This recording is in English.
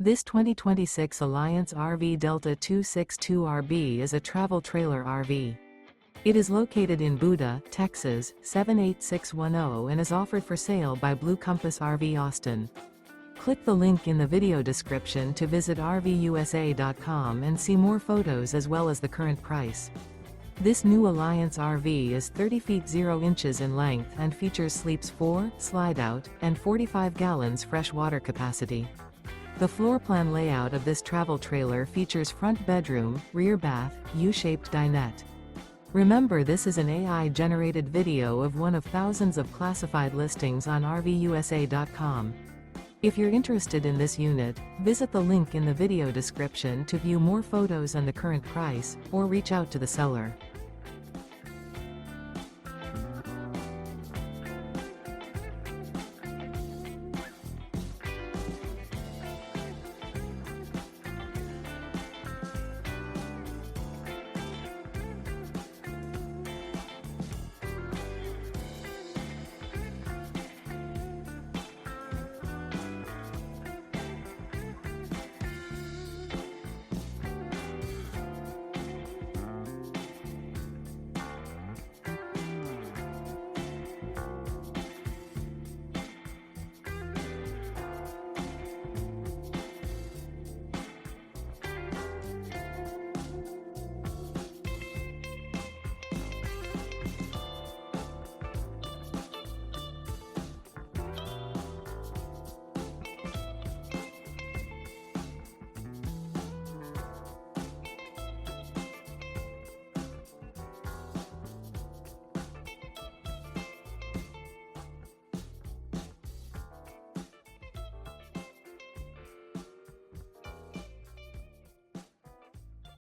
This 2026 Alliance RV Delta 262RB is a travel trailer RV. It is located in Buda, Texas, 78610 and is offered for sale by Blue Compass RV Austin. Click the link in the video description to visit RVUSA.com and see more photos as well as the current price. This new Alliance RV is 30 feet 0 inches in length and features sleeps 4, Slideout, and 45 gallons fresh water capacity. The floor plan layout of this travel trailer features front bedroom, rear bath, U-shaped dinette. Remember, this is an AI-generated video of one of thousands of classified listings on RVUSA.com. If you're interested in this unit, visit the link in the video description to view more photos and the current price, or reach out to the seller.